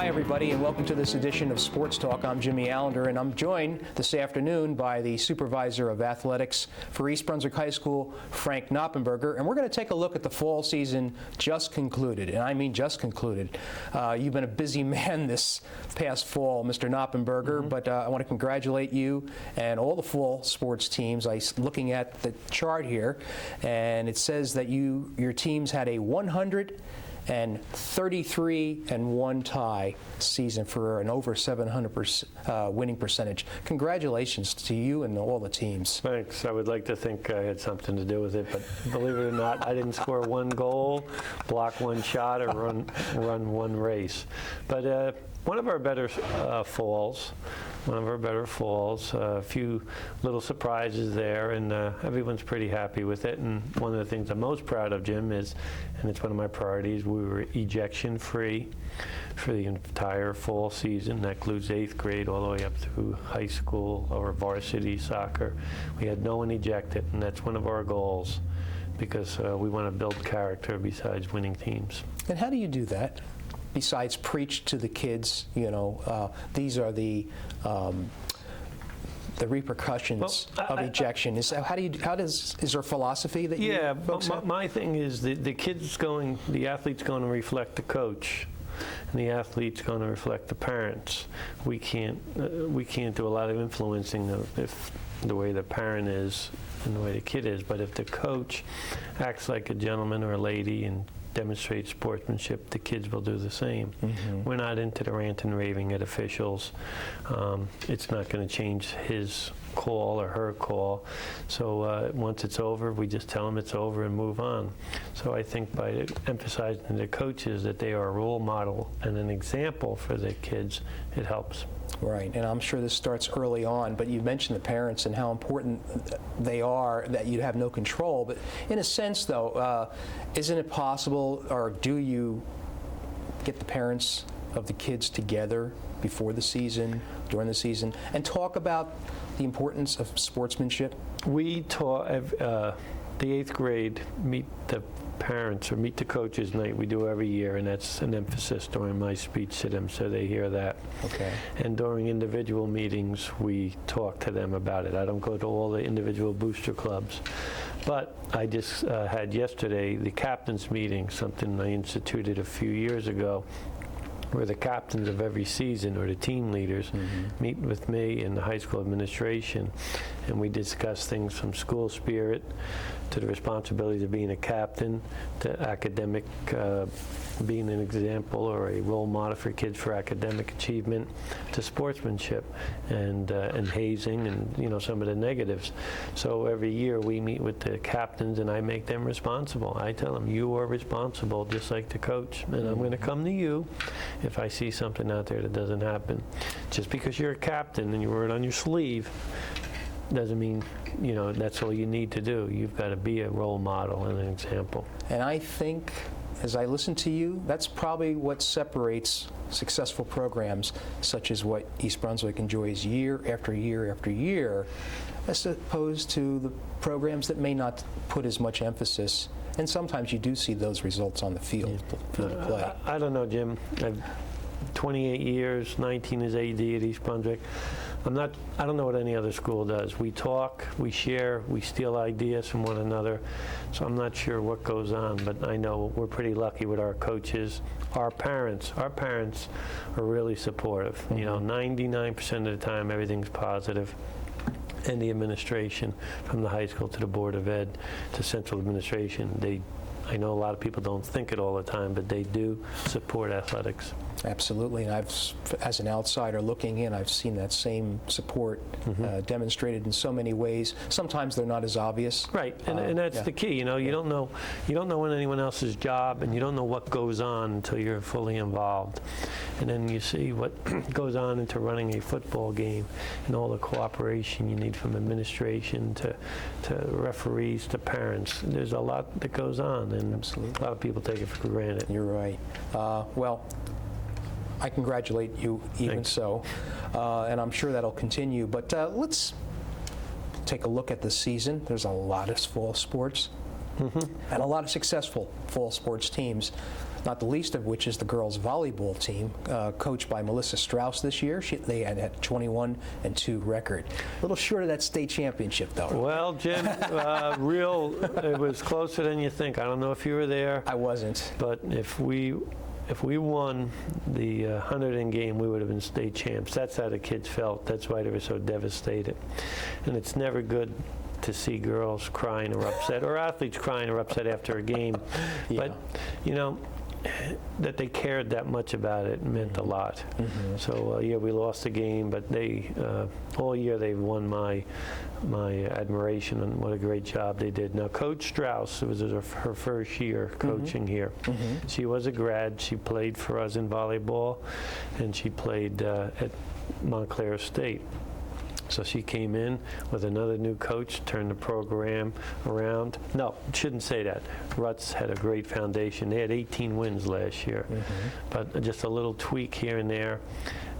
Hi, everybody, and welcome to this edition of Sports Talk. I'm Jimmy Allinder, and I'm joined this afternoon by the Supervisor of Athletics for East Brunswick High School, Frank Noppenberger, and we're going to take a look at the fall season just concluded, and I mean just concluded. You've been a busy man this past fall, Mr. Noppenberger, but I want to congratulate you and all the fall sports teams. Looking at the chart here, and it says that your teams had a 133-1 tie season for an over 700% winning percentage. Congratulations to you and all the teams. Thanks. I would like to think I had something to do with it, but believe it or not, I didn't score one goal, block one shot, or run one race. But one of our better falls, a few little surprises there, and everyone's pretty happy with it. And one of the things I'm most proud of, Jim, is, and it's one of my priorities, we were ejection-free for the entire fall season. That includes 8th grade all the way up through high school or varsity soccer. We had no one ejected, and that's one of our goals because we want to build character besides winning teams. And how do you do that? Besides preach to the kids, you know, these are the repercussions of ejection. Is there a philosophy that you folks have? My thing is the athlete's going to reflect the coach, and the athlete's going to reflect the parents. We can't do a lot of influencing if the way the parent is and the way the kid is, but if the coach acts like a gentleman or a lady and demonstrate sportsmanship, the kids will do the same. We're not into the rant and raving at officials. It's not going to change his call or her call. So once it's over, we just tell them it's over and move on. So I think by emphasizing to the coaches that they are a role model and an example for the kids, it helps. Right, and I'm sure this starts early on, but you mentioned the parents and how important they are, that you have no control. But in a sense, though, isn't it possible, or do you get the parents of the kids together before the season, during the season, and talk about the importance of sportsmanship? We taught the 8th grade meet the parents or meet the coaches night. We do every year, and that's an emphasis during my speech to them, so they hear that. Okay. And during individual meetings, we talk to them about it. I don't go to all the individual booster clubs, but I just had yesterday the captain's meeting, something I instituted a few years ago, where the captains of every season, or the team leaders, meet with me and the high school administration, and we discuss things from school spirit to the responsibilities of being a captain, to academic, being an example or a role model for kids for academic achievement, to sportsmanship and hazing and some of the negatives. So every year we meet with the captains and I make them responsible. I tell them, you are responsible just like the coach, and I'm going to come to you if I see something out there that doesn't happen. Just because you're a captain and you wear it on your sleeve doesn't mean that's all you need to do. You've got to be a role model and an example. And I think, as I listen to you, that's probably what separates successful programs such as what East Brunswick enjoys year after year after year, as opposed to the programs that may not put as much emphasis. And sometimes you do see those results on the field of play. I don't know, Jim. I've 28 years, 19 as AD at East Brunswick. I don't know what any other school does. We talk, we share, we steal ideas from one another. So I'm not sure what goes on, but I know we're pretty lucky with our coaches. Our parents are really supportive. 99% of the time everything's positive. And the administration, from the high school to the Board of Ed to central administration, I know a lot of people don't think it all the time, but they do support athletics. Absolutely, and as an outsider looking in, I've seen that same support demonstrated in so many ways. Sometimes they're not as obvious. Right, and that's the key. You don't know when anyone else's job, and you don't know what goes on until you're fully involved. And then you see what goes on into running a football game, and all the cooperation you need from administration to referees to parents. There's a lot that goes on, and absolutely, a lot of people take it for granted. You're right. Well, I congratulate you even Thanks. so, and I'm sure that'll continue. But let's take a look at the season. There's a lot of fall sports and a lot of successful fall sports teams. not the least of which is the girls' volleyball team, coached by Melissa Strauss this year. They had a 21-2 record. A little short of that state championship, though. Well, Jim, it was closer than you think. I don't know if you were there. I wasn't. But if we won the 100 game, we would have been state champs. That's how the kids felt. That's why they were so devastated. And it's never good to see girls crying or upset, or athletes crying or upset after a game. Yeah. But, you know, that they cared that much about it meant a lot. Mm-hmm. So, yeah, we lost the game, but they, all year they've won my admiration and what a great job they did. Now, Coach Strauss, it was her first year coaching here. Mm-hmm. She was a grad. She played for us in volleyball, and she played at Montclair State. So she came in with another new coach, turned the program around. No, shouldn't say that. Ruts had a great foundation. They had 18 wins last year, but just a little tweak here and there.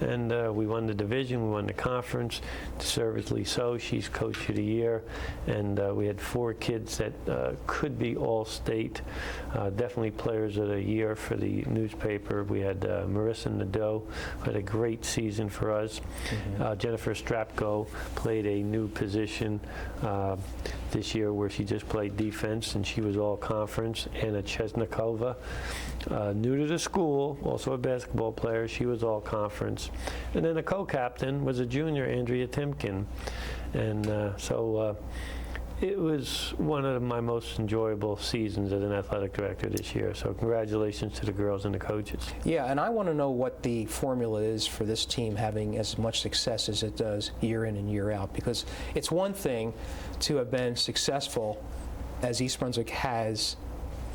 And we won the division, we won the conference, deservedly so. She's Coach of the Year. And we had 4 kids that could be all-state, definitely Players of the Year for the newspaper. We had Marissa Nadeau, who had a great season for us. Jennifer Strapko played a new position this year where she just played defense, and she was all-conference. Anna Chesnikova, new to the school, also a basketball player. She was all-conference. And then the co-captain was a junior, Andrea Timken. And so it was one of my most enjoyable seasons as an athletic director this year. So congratulations to the girls and the coaches. Yeah, and I want to know what the formula is for this team having as much success as it does year in and year out, because it's one thing to have been successful as East Brunswick has,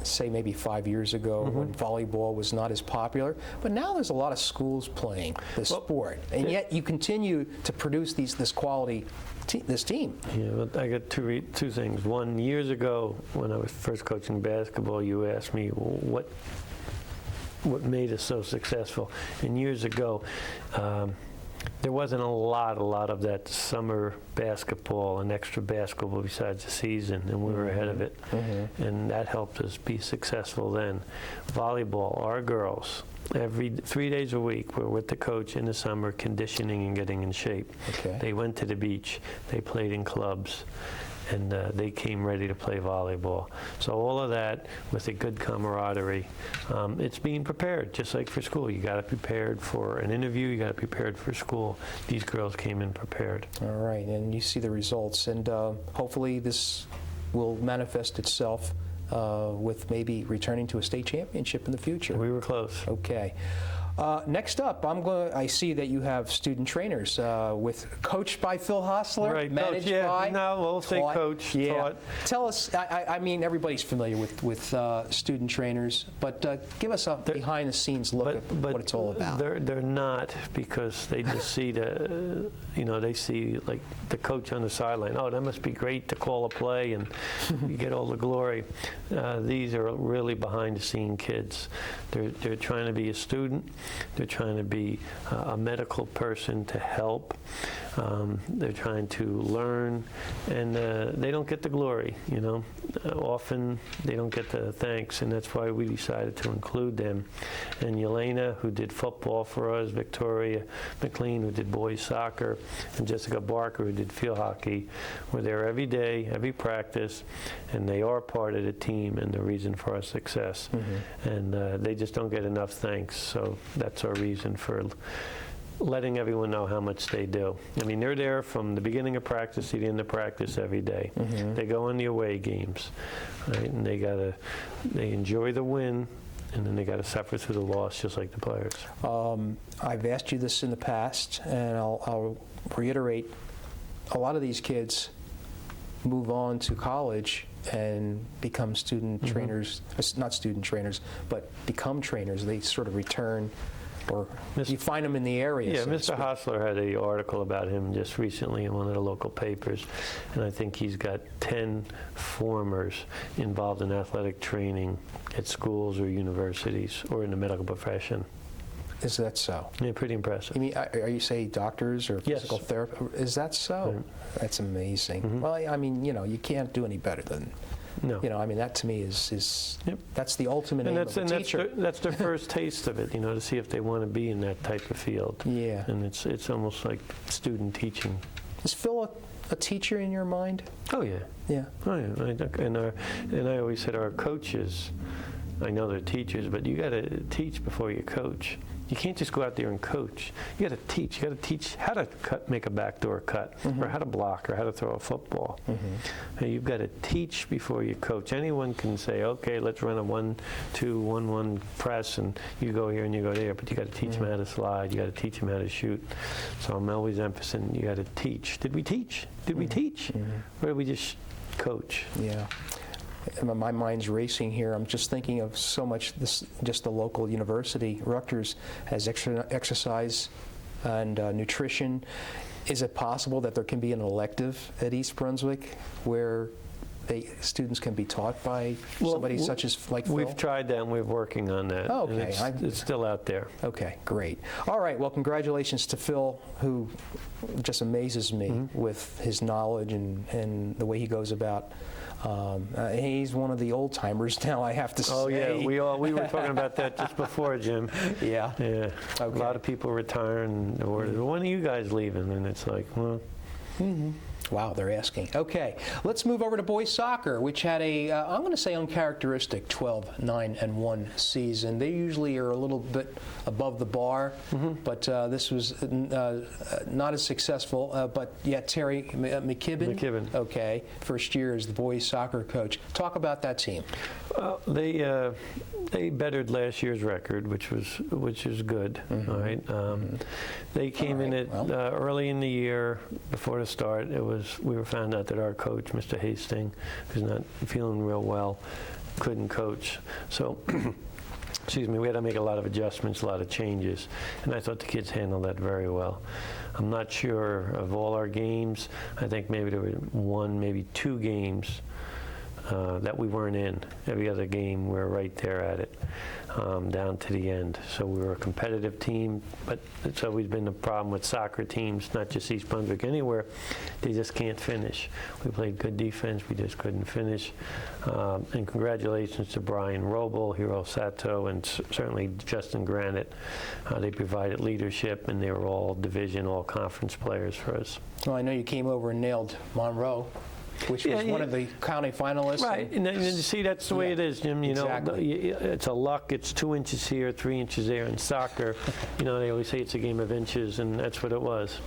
say maybe 5 years ago when volleyball was not as popular, but now there's a lot of schools playing the sport, and yet you continue to produce this quality this team. Yeah, but I got two things. One, years ago when I was first coaching basketball, you asked me what made us so successful. And years ago, there wasn't a lot of that summer basketball and extra basketball besides the season, and we were ahead of it. And that helped us be successful then. Volleyball, our girls, every 3 days a week, we're with the coach in the summer, conditioning and getting in shape. They went to the beach, they played in clubs, and they came ready to play volleyball. So all of that with a good camaraderie. It's being prepared, just like for school. You got to be prepared for an interview, you got to be prepared for school. These girls came in prepared. All right, and you see the results, and hopefully this will manifest itself with maybe returning to a state championship in the future. We were close. Okay. Next up, I see that you have student trainers coached by Phil Hostler, right, managed coach, by. No, we'll say coach. Taught. Tell us. I mean, everybody's familiar with student trainers, but give us a behind-the-scenes look at what it's all about. They're not, because they just see they see like the coach on the sideline. Oh, that must be great to call a play and you get all the glory. These are really behind-the-scene kids. They're trying to be a student. They're trying to be a medical person to help. They're trying to learn, and they don't get the glory, often they don't get the thanks, and that's why we decided to include them. And Yelena, who did football for us, Victoria McLean, who did boys soccer, and Jessica Barker, who did field hockey, were there every day, every practice, and they are part of the team and the reason for our success. And they just don't get enough thanks, so that's our reason for letting everyone know how much they do. I mean, they're there from the beginning of practice to the end of practice every day. They go in the away games, right? And they enjoy the win, and then they got to suffer through the loss just like the players. I've asked you this in the past, and I'll reiterate. A lot of these kids move on to college and become student trainers, not student trainers, but become trainers. They sort of return, or you find them in the area. Yeah, Mr. Hostler had an article about him just recently in one of the local papers, and I think he's got 10 formers involved in athletic training at schools or universities or in the medical profession. Is that so? Yeah, pretty impressive. You mean, are you say doctors or physical therapists? Is that so? That's amazing. Well, I mean, you can't do any better than No. You know, I mean, that to me is Yep. that's the ultimate aim of a teacher. That's their first taste of it, you know, to see if they want to be in that type of field. Yeah. And it's almost like student teaching. Is Phil a teacher in your mind? Oh, yeah. Yeah. Oh, yeah. And I always said our coaches, I know they're teachers, but you got to teach before you coach. You can't just go out there and coach. You got to teach. You got to teach how to make a backdoor cut, or how to block, or how to throw a football. And you've got to teach before you coach. Anyone can say, okay, let's run a 1-2, 1-1 press, and you go here and you go there, but you got to teach them how to slide. You got to teach them how to shoot. So I'm always emphasizing you got to teach. Did we teach? Did we teach? Or did we just coach? Yeah. My mind's racing here. I'm just thinking of so much. Just the local university, Rutgers, has exercise and nutrition. Is it possible that there can be an elective at East Brunswick where students can be taught by somebody such as like Phil? We've tried that, and we're working on that. Oh, okay. And it's still out there. Okay, great. All right, well, congratulations to Phil, who just amazes me with his knowledge and the way he goes about. He's one of the old timers now, I have to say. Oh yeah, we were talking about that just before, Jim. Yeah. Yeah. Okay. A lot of people retiring, or when are you guys leaving? And it's like, well. Wow, they're asking. Okay, let's move over to boys soccer, which had a, I'm going to say uncharacteristic 12-9-1 season. They usually are a little bit above the bar, but this was not as successful. But yet Terry McKibben, okay, first year as the boys soccer coach. Talk about that team. Well, they bettered last year's record, which is good. All right. They came in at early in the year before the start. We were found out that our coach, Mr. Hastings, who's not feeling real well, couldn't coach. So, excuse me, we had to make a lot of adjustments, a lot of changes, and I thought the kids handled that very well. I'm not sure of all our games. I think maybe there were one, maybe two games that we weren't in. Every other game, we were right there at it, down to the end. So we were a competitive team, but it's always been the problem with soccer teams, not just East Brunswick, anywhere. They just can't finish. We played good defense, we just couldn't finish. And congratulations to Brian Roble, Hiro Sato, and certainly Justin Granite. They provided leadership, and they were all division, all conference players for us. Well, I know you came over and nailed Monroe, which was one of the county finalists. Right, and you see, that's the way it is, Jim. You know, it's a luck. It's 2 inches here, 3 inches there. In soccer, you know, they always say it's a game of inches, and that's what it was.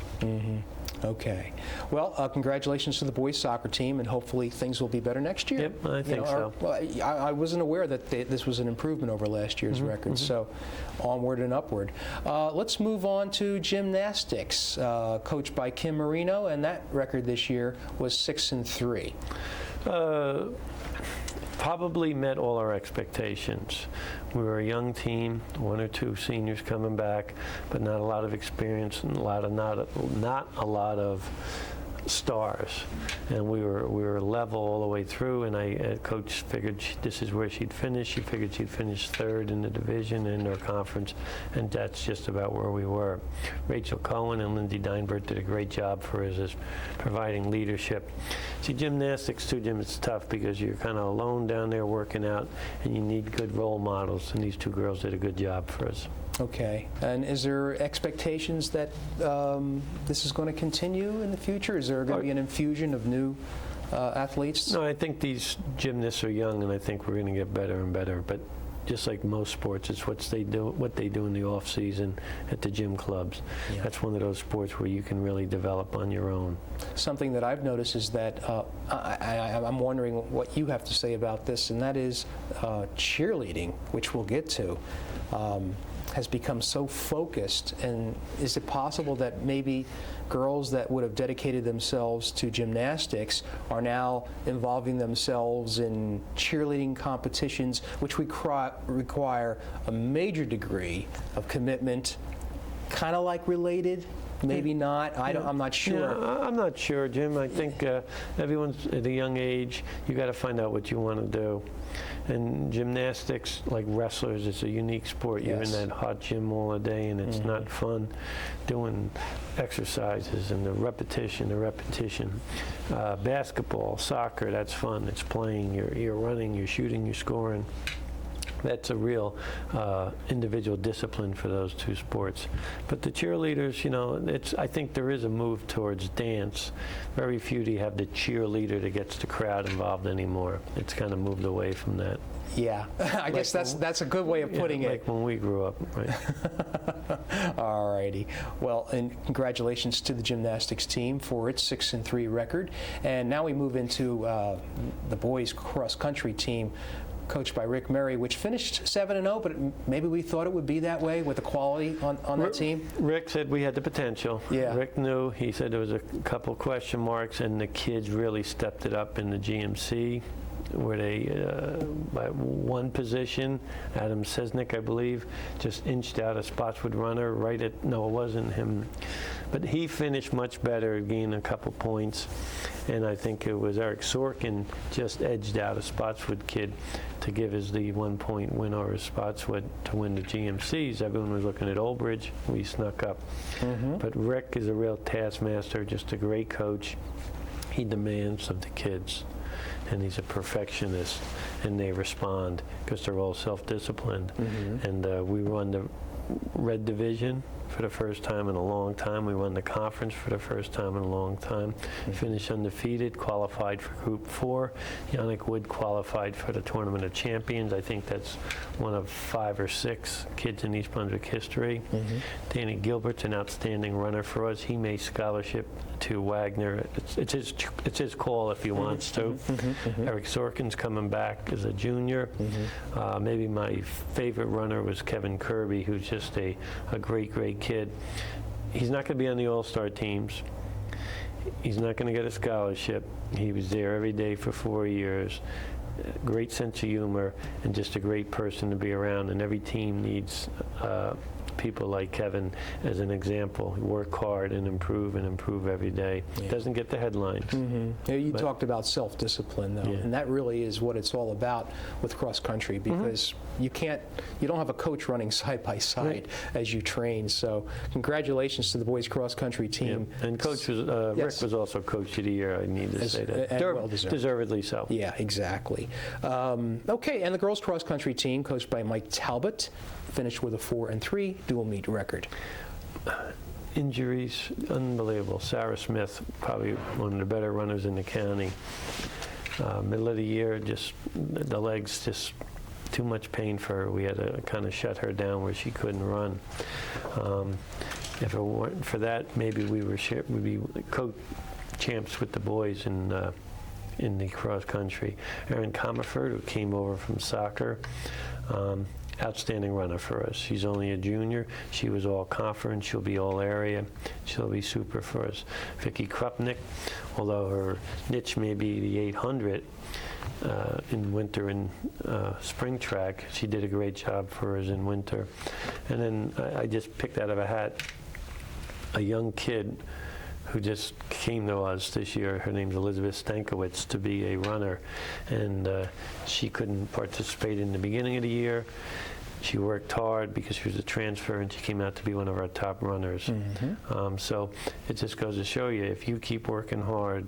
Okay. Well, congratulations to the boys soccer team, and hopefully things will be better next year. Yep, I think so. Well, I wasn't aware that this was an improvement over last year's record, so onward and upward. Let's move on to gymnastics, coached by Kim Marino, and that record this year was 6-3. Probably met all our expectations. We were a young team, 1 or 2 seniors coming back, but not a lot of experience and not a lot of stars. And we were level all the way through, and coach figured this is where she'd finish. She figured she'd finish 3rd in the division and our conference, and that's just about where we were. Rachel Cohen and Lindsay Deinbert did a great job for us as providing leadership. See, gymnastics too, Jim, it's tough because you're kind of alone down there working out, and you need good role models, and these 2 girls did a good job for us. Okay. And is there expectations that this is going to continue in the future? Is there going to be an infusion of new athletes? No, I think these gymnasts are young, and I think we're going to get better and better. But just like most sports, it's what they do in the off season at the gym clubs. Yeah. That's one of those sports where you can really develop on your own. Something that I've noticed is that I'm wondering what you have to say about this, and that is cheerleading, which we'll get to. Has become so focused, and is it possible that maybe girls that would have dedicated themselves to gymnastics are now involving themselves in cheerleading competitions, which require a major degree of commitment, kind of like related maybe not. I'm not sure. Yeah, I'm not sure, Jim. I think everyone's at a young age. You got to find out what you want to do. And gymnastics, like wrestlers, it's a unique sport. You're in that hot gym all day, and it's not fun doing exercises and the repetition. Basketball, soccer, that's fun. It's playing. You're running, you're shooting, you're scoring. That's a real individual discipline for those two sports. But the cheerleaders, I think there is a move towards dance. Very few do you have the cheerleader that gets the crowd involved anymore. It's kind of moved away from that. Yeah, I guess that's a good way of putting it. Like when we grew up, right? All righty. Well, and congratulations to the gymnastics team for its 6-3 record. And now we move into the boys cross-country team, coached by Rick Murray, which finished 7-0, but maybe we thought it would be that way with the quality on that team. Rick said we had the potential. Yeah. Rick knew. He said there was a couple question marks, and the kids really stepped it up in the GMC, where they, by one position, Adam Sesnick, I believe, just inched out a Spotswood runner no, it wasn't him. But he finished much better, gained a couple points. And I think it was Eric Sorkin just edged out a Spotswood kid to give us the 1-point win over Spotswood to win the GMCs. Everyone was looking at Old Bridge. We snuck up. But Rick is a real taskmaster, just a great coach. He demands of the kids, and he's a perfectionist, and they respond because they're all self-disciplined. And we won the Red Division for the first time in a long time. We won the conference for the first time in a long time. Finished undefeated, qualified for Group 4. Yannick Wood qualified for the Tournament of Champions. I think that's one of 5 or 6 kids in East Brunswick history. Danny Gilbert's an outstanding runner for us. He made scholarship to Wagner. It's his call if he wants to. Eric Sorkin's coming back as a junior. Maybe my favorite runner was Kevin Kirby, who's just a great kid. He's not going to be on the all-star teams. He's not going to get a scholarship. He was there every day for 4 years. Great sense of humor, and just a great person to be around. And every team needs people like Kevin as an example. Work hard and improve every day. Doesn't get the headlines. You talked about self-discipline, though, and that really is what it's all about with cross-country, because you don't have a coach running side by side as you train. So congratulations to the boys cross-country team. And Coach was, Rick was also Coach of the Year, I need to say that. Well deservedly so. Yeah, exactly. Okay, and the girls cross-country team, coached by Mike Talbot, finished with a 4-3 dual meet record. Injuries, unbelievable. Sarah Smith, probably one of the better runners in the county. Middle of the year, just the legs, just too much pain for her. We had to kind of shut her down where she couldn't run. If it weren't for that, maybe we'd be co-champs with the boys in the cross country. Erin Comerford, who came over from soccer, outstanding runner for us. She's only a junior. She was all conference. She'll be all area. She'll be super for us. Vicky Krupnik, although her niche may be the 800 in winter and spring track, she did a great job for us in winter. And then I just picked out of a hat a young kid who just came to us this year. Her name's Elizabeth Stankiewicz, to be a runner. And she couldn't participate in the beginning of the year. She worked hard because she was a transfer, and she came out to be one of our top runners. So it just goes to show you, if you keep working hard,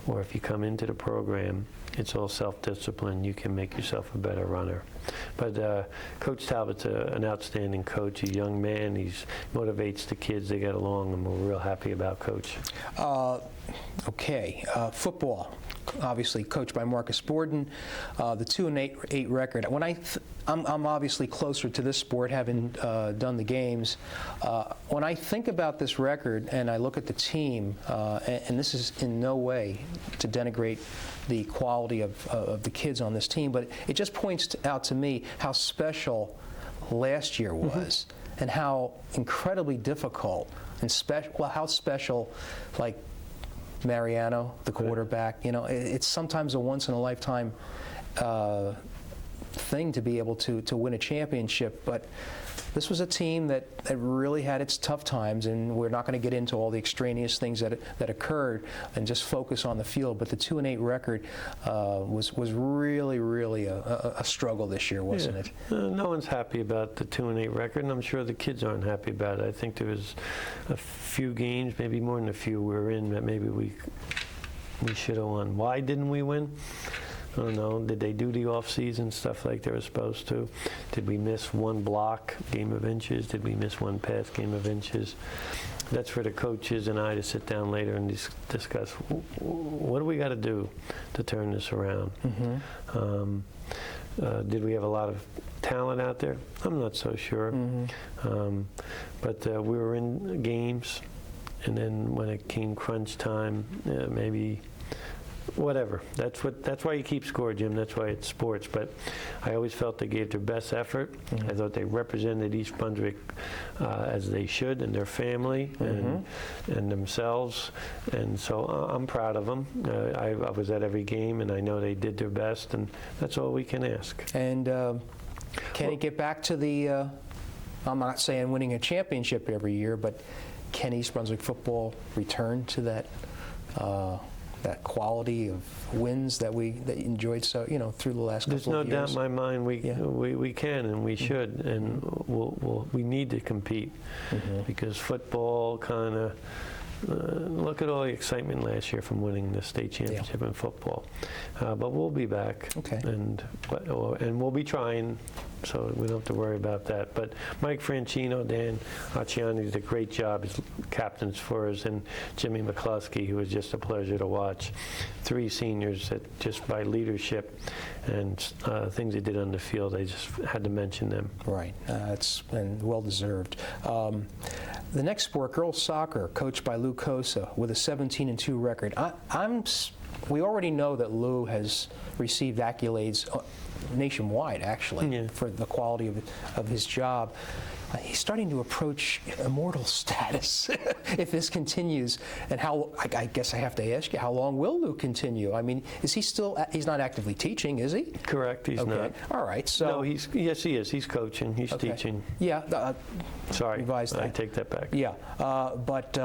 or if you come into the program, it's all self-discipline. You can make yourself a better runner. But Coach Talbot's an outstanding coach, a young man. He motivates the kids. They get along, and we're real happy about Coach. Okay, football, obviously coached by Marcus Borden. The 2-8 record. When I'm obviously closer to this sport, having done the games. When I think about this record and I look at the team, and this is in no way to denigrate the quality of the kids on this team, but it just points out to me how special last year was, and how incredibly difficult and how special, like Mariano, the quarterback. You know, it's sometimes a once in a lifetime thing to be able to win a championship, but this was a team that really had its tough times, and we're not going to get into all the extraneous things that occurred and just focus on the field. But the 2-8 record was really a struggle this year, wasn't it? No one's happy about the 2-8 record, and I'm sure the kids aren't happy about it. I think there was a few games, maybe more than a few, we were in that maybe we should have won. Why didn't we win? I don't know. Did they do the off-season stuff like they were supposed to? Did we miss one block, game of inches? Did we miss one pass, game of inches? That's for the coaches and I to sit down later and discuss what do we got to do to turn this around. Did we have a lot of talent out there? I'm not so sure. But we were in games, and then when it came crunch time, maybe whatever. That's why you keep score, Jim. That's why it's sports. But I always felt they gave their best effort. I thought they represented East Brunswick as they should, and their family and themselves. And so I'm proud of them. I was at every game, and I know they did their best, and that's all we can ask. And can it get back to the? I'm not saying winning a championship every year, but can East Brunswick football return to that? That quality of wins that we enjoyed through the last couple of years. There's no doubt in my mind we can and we should, and we need to compete because football kind of look at all the excitement last year from winning the state championship in football. But we'll be back, and we'll be trying. So we don't have to worry about that. But Mike Franchino, Dan Acciani did a great job as captains for us, and Jimmy McCluskey, who was just a pleasure to watch. 3 seniors that just by leadership and things they did on the field, I just had to mention them. Right. It's been well deserved. The next sport, girls soccer, coached by Lou Cosa with a 17-2 record. We already know that Lou has received accolades nationwide, actually, for the quality of his job. He's starting to approach immortal status if this continues. And I guess I have to ask you, how long will Lou continue? I mean, is he still, he's not actively teaching, is he? Correct, he's not. All right, so. No, yes, he is. He's coaching, he's teaching. Yeah. Sorry, revise that. I take that back. Yeah, but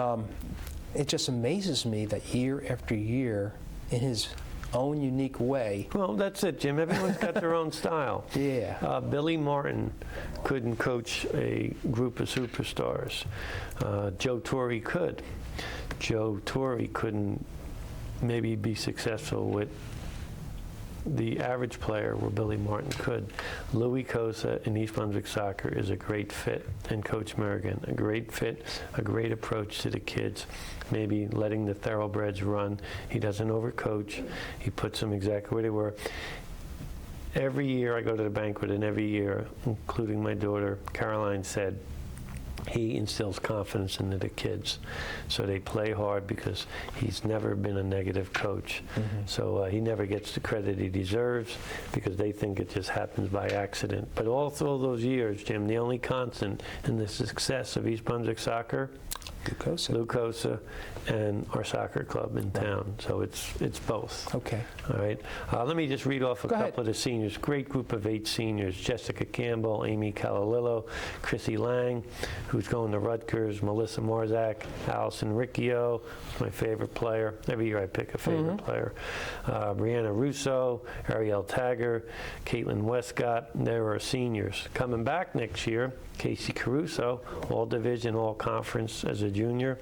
it just amazes me that year after year, in his own unique way. Well, that's it, Jim. Everyone's got their own style. Yeah. Billy Martin couldn't coach a group of superstars. Joe Torre could. Joe Torre couldn't maybe be successful with the average player where Billy Martin could. Louis Cosa in East Brunswick Soccer is a great fit, and Coach Merrigan, a great fit, a great approach to the kids, maybe letting the thoroughbreds run. He doesn't overcoach. He puts them exactly where they were. Every year I go to the banquet, and every year, including my daughter, Caroline said, he instills confidence into the kids. So they play hard because he's never been a negative coach. So he never gets the credit he deserves because they think it just happens by accident. But all through those years, Jim, the only constant in the success of East Brunswick Soccer, Lou Cosa, and our soccer club in town. So it's both. Okay. All right. Let me just read off a couple of the seniors. Great group of 8 seniors. Jessica Campbell, Amy Calalillo, Chrissy Lang, who's going to Rutgers, Melissa Marzak, Allison Riccio, my favorite player. Every year I pick a favorite player. Brianna Russo, Ariel Tagger, Caitlin Westcott. They were seniors. Coming back next year, Casey Caruso, all division, all conference as a junior,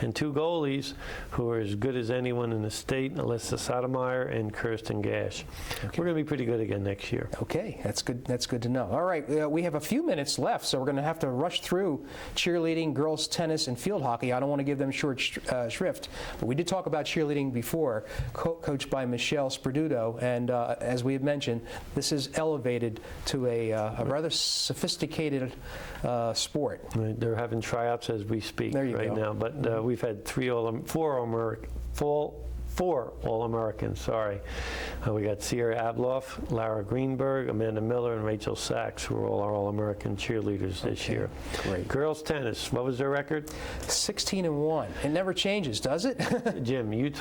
and 2 goalies who are as good as anyone in the state, Alyssa Sotomayor and Kirsten Gash. We're going to be pretty good again next year. Okay, that's good. That's good to know. All right, we have a few minutes left, so we're going to have to rush through cheerleading, girls tennis, and field hockey. I don't want to give them short shrift, but we did talk about cheerleading before, coached by Michelle Sperduto, and as we had mentioned, this is elevated to a rather sophisticated sport. Right. They're having tryouts as we speak right now, but we've had 4 4 All-Americans, sorry. We got Sierra Abloff, Lara Greenberg, Amanda Miller, and Rachel Sachs, who are all our All-American cheerleaders this year. Great. Girls tennis, what was their record? 16-1. It never changes, does it? Jim, you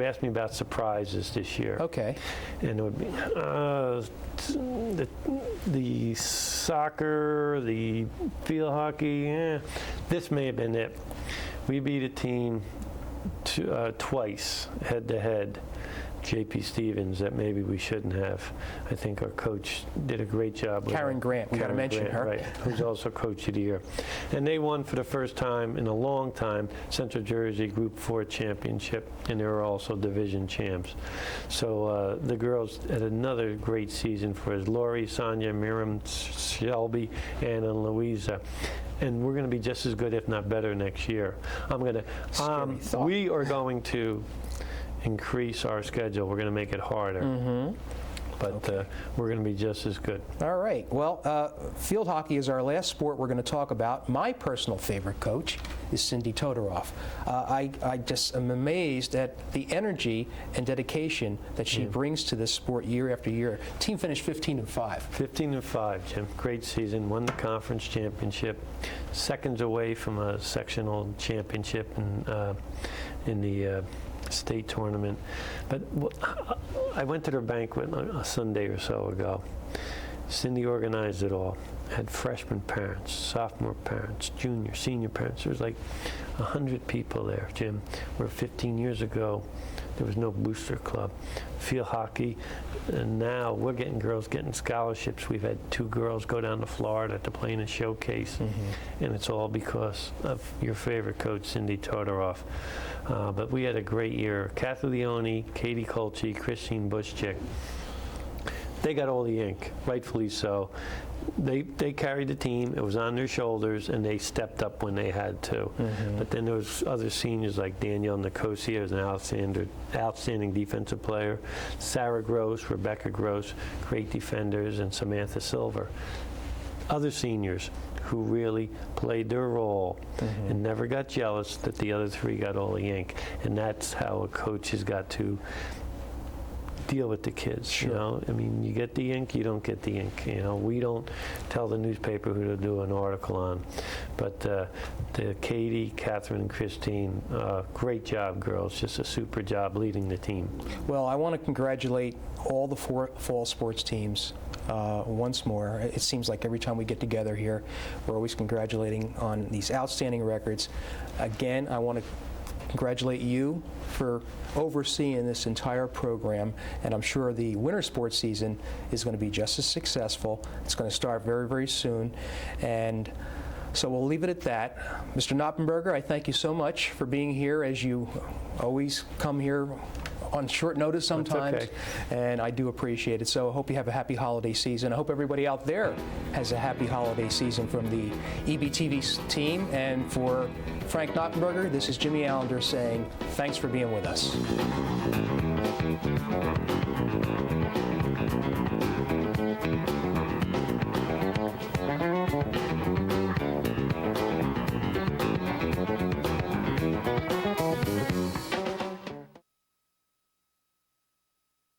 asked me about surprises this year. Okay. And it would be the soccer, the field hockey, this may have been it. We beat a team twice, head-to-head, J.P. Stevens, that maybe we shouldn't have. I think our coach did a great job with Karen Grant, we got to mention her. Right, who's also Coach of the Year. And they won for the first time in a long time, Central Jersey Group 4 Championship, and they were also division champs. So the girls had another great season for us. Lori, Sonia, Miriam, Shelby, Anna, and Louisa. And we're going to be just as good, if not better, next year. We are going to increase our schedule. We're going to make it harder. But we're going to be just as good. All right. Well, field hockey is our last sport we're going to talk about. My personal favorite coach is Cindy Todoroff. I just am amazed at the energy and dedication that she brings to this sport year after year. Team finished 15-5. 15-5, Jim. Great season. Won the conference championship. Seconds away from a sectional championship in the state tournament. But I went to their banquet a Sunday or so ago. Cindy organized it all. Had freshman parents, sophomore parents, junior, senior parents. There was like 100 people there, Jim, where 15 years ago there was no booster club. Field hockey, and now we're getting girls getting scholarships. We've had 2 girls go down to Florida to play in a showcase, and it's all because of your favorite coach, Cindy Todoroff. But we had a great year. Kathy Leone, Katie Colchi, Christine Buschchick. They got all the ink, rightfully so. They carried the team. It was on their shoulders, and they stepped up when they had to. But then there was other seniors like Danielle Nicosia, who's an outstanding defensive player. Sarah Gross, Rebecca Gross, great defenders, and Samantha Silver. Other seniors who really played their role and never got jealous that the other 3 got all the ink. And that's how a coach has got to deal with the kids. Sure. You know, I mean, you get the ink, you don't get the ink. You know, we don't tell the newspaper who to do an article on. But the Katie, Catherine, and Christine, great job, girls. Just a super job leading the team. Well, I want to congratulate all the 4 fall sports teams once more. It seems like every time we get together here, we're always congratulating on these outstanding records. Again, I want to congratulate you for overseeing this entire program, and I'm sure the winter sports season is going to be just as successful. It's going to start very, very soon, and so we'll leave it at that. Mr. Noppenberger, I thank you so much for being here, as you always come here on short notice sometimes, okay. And I do appreciate it. So I hope you have a happy holiday season. I hope everybody out there has a happy holiday season from the EBTV team. And for Frank Noppenberger, this is Jimmy Allinder saying thanks for being with us.